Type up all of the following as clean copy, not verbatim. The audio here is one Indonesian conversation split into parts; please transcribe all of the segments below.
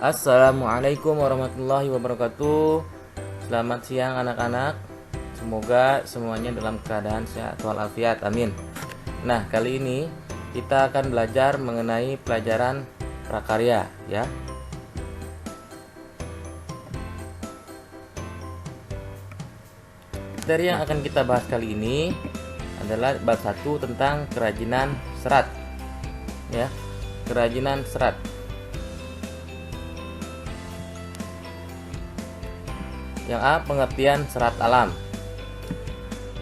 Assalamualaikum warahmatullahi wabarakatuh. Selamat siang anak-anak. Semoga semuanya dalam keadaan sehat walafiat. Amin. Nah, kali ini kita akan belajar mengenai pelajaran prakarya ya. Materi yang akan kita bahas kali ini adalah bab 1 tentang kerajinan serat. Ya, kerajinan serat. Yang A, pengertian serat alam.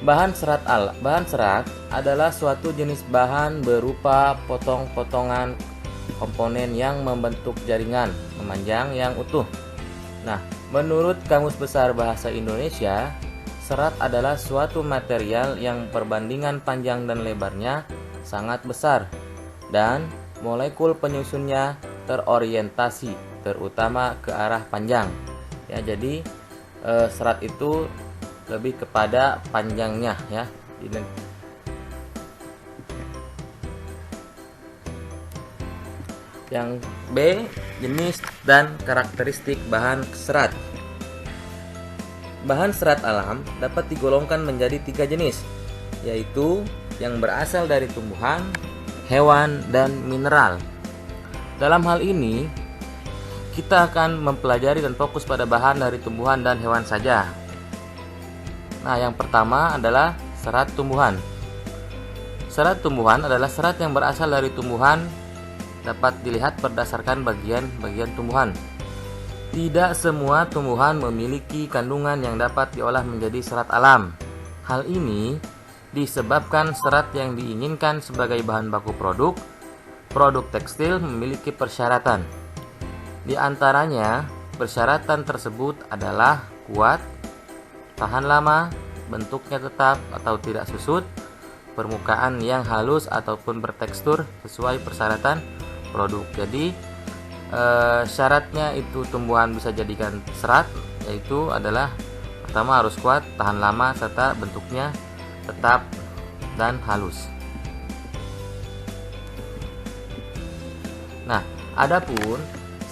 Bahan serat adalah suatu jenis bahan berupa potong-potongan komponen yang membentuk jaringan memanjang yang utuh. Nah, menurut Kamus Besar Bahasa Indonesia, serat adalah suatu material yang perbandingan panjang dan lebarnya sangat besar dan molekul penyusunnya terorientasi terutama ke arah panjang. Ya, jadi serat itu lebih kepada panjangnya ya. Yang B, jenis dan karakteristik bahan serat. Bahan serat alam dapat digolongkan menjadi 3 jenis, yaitu yang berasal dari tumbuhan, hewan, dan mineral. Dalam hal ini kita akan mempelajari dan fokus pada bahan dari tumbuhan dan hewan saja. Nah, yang pertama adalah serat tumbuhan. Serat tumbuhan adalah serat yang berasal dari tumbuhan, dapat dilihat berdasarkan bagian-bagian tumbuhan. Tidak semua tumbuhan memiliki kandungan yang dapat diolah menjadi serat alam. Hal ini disebabkan serat yang diinginkan sebagai bahan baku produk tekstil memiliki persyaratan. Di antaranya, persyaratan tersebut adalah kuat, tahan lama, bentuknya tetap atau tidak susut, permukaan yang halus ataupun bertekstur sesuai persyaratan produk. Jadi, syaratnya itu tumbuhan bisa jadikan serat, yaitu adalah pertama harus kuat, tahan lama, serta bentuknya tetap dan halus. Nah, adapun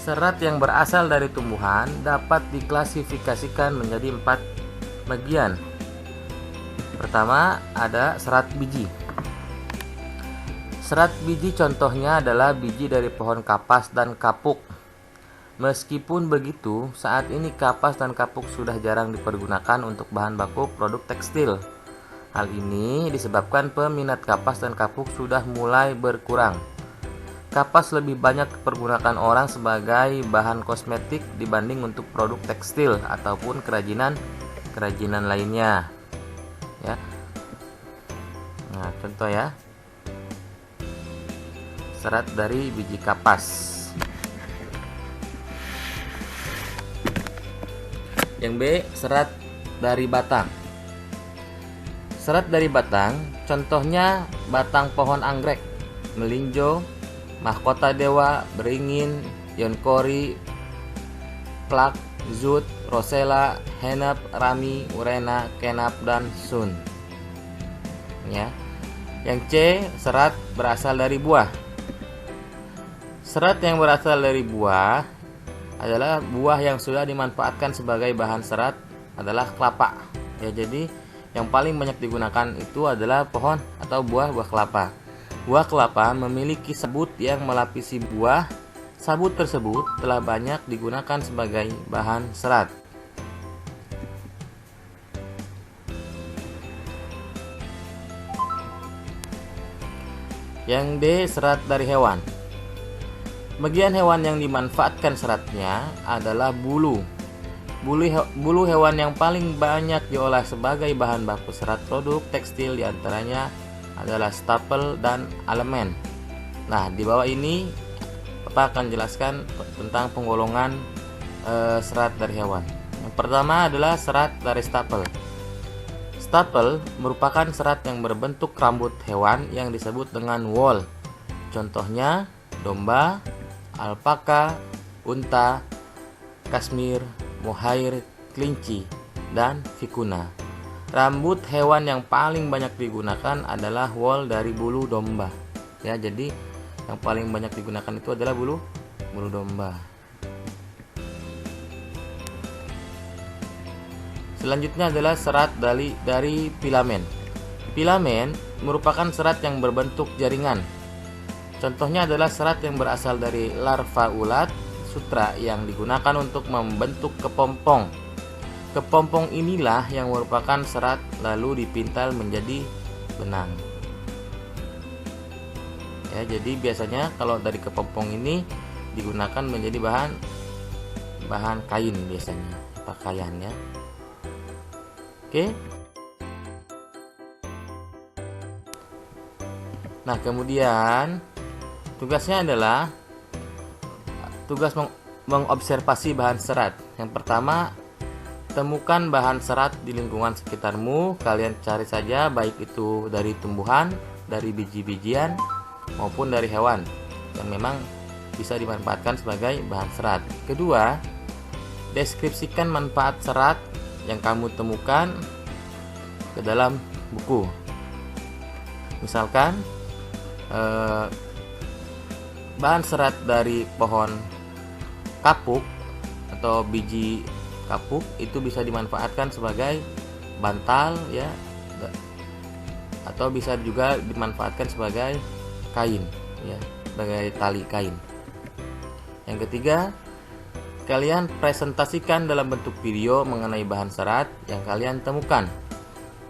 serat yang berasal dari tumbuhan dapat diklasifikasikan menjadi 4 bagian. Pertama, ada serat biji. Serat biji contohnya adalah biji dari pohon kapas dan kapuk. Meskipun begitu, saat ini kapas dan kapuk sudah jarang dipergunakan untuk bahan baku produk tekstil. Hal ini disebabkan peminat kapas dan kapuk sudah mulai berkurang. Kapas lebih banyak dipergunakan orang sebagai bahan kosmetik dibanding untuk produk tekstil ataupun kerajinan lainnya. Ya. Nah, contoh ya. Serat dari biji kapas. Yang B, serat dari batang. Serat dari batang, contohnya batang pohon anggrek, melinjo, mahkota dewa, beringin, yonkori, plak, zut, rosella, henep, rami, urena, kenap, dan sun. Ya. Yang C, serat berasal dari buah. Serat yang berasal dari buah adalah buah yang sudah dimanfaatkan sebagai bahan serat adalah kelapa. Ya, jadi yang paling banyak digunakan itu adalah pohon atau buah kelapa. Buah kelapa memiliki sabut yang melapisi buah. Sabut tersebut telah banyak digunakan sebagai bahan serat. Yang D, serat dari hewan. Bagian hewan yang dimanfaatkan seratnya adalah bulu. Bulu hewan yang paling banyak diolah sebagai bahan baku serat produk tekstil diantaranya adalah stapel dan elemen. Nah, di bawah ini Bapak akan jelaskan tentang penggolongan serat dari hewan. Yang pertama adalah serat dari stapel. Stapel merupakan serat yang berbentuk rambut hewan yang disebut dengan wool. Contohnya domba, alpaka, unta, kasmir, mohair, kelinci, dan vicuna. Rambut hewan yang paling banyak digunakan adalah wool dari bulu domba. Ya, jadi yang paling banyak digunakan itu adalah bulu domba. Selanjutnya adalah serat dari filamen. Filamen merupakan serat yang berbentuk jaringan. Contohnya adalah serat yang berasal dari larva ulat sutra yang digunakan untuk membentuk kepompong. Kepompong inilah yang merupakan serat lalu dipintal menjadi benang. Ya, jadi biasanya kalau dari kepompong ini digunakan menjadi bahan kain biasanya, pakaian ya. Oke. Nah, kemudian tugasnya adalah tugas mengobservasi bahan serat. Yang pertama, temukan bahan serat di lingkungan sekitarmu. Kalian cari saja baik itu dari tumbuhan, dari biji-bijian maupun dari hewan yang memang bisa dimanfaatkan sebagai bahan serat. Kedua, deskripsikan manfaat serat yang kamu temukan ke dalam buku. Misalkan bahan serat dari pohon kapuk atau biji kapuk itu bisa dimanfaatkan sebagai bantal ya, atau bisa juga dimanfaatkan sebagai kain ya, sebagai tali kain. Yang ketiga, kalian presentasikan dalam bentuk video mengenai bahan serat yang kalian temukan.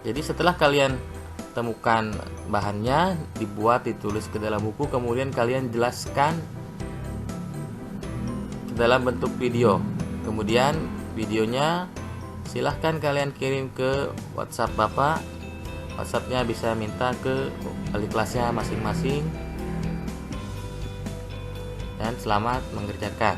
Jadi setelah kalian temukan bahannya, dibuat, ditulis ke dalam buku, kemudian kalian jelaskan ke dalam bentuk video. Kemudian videonya silahkan kalian kirim ke WhatsApp Bapak. WhatsAppnya bisa minta ke wali kelasnya masing-masing. Dan selamat mengerjakan.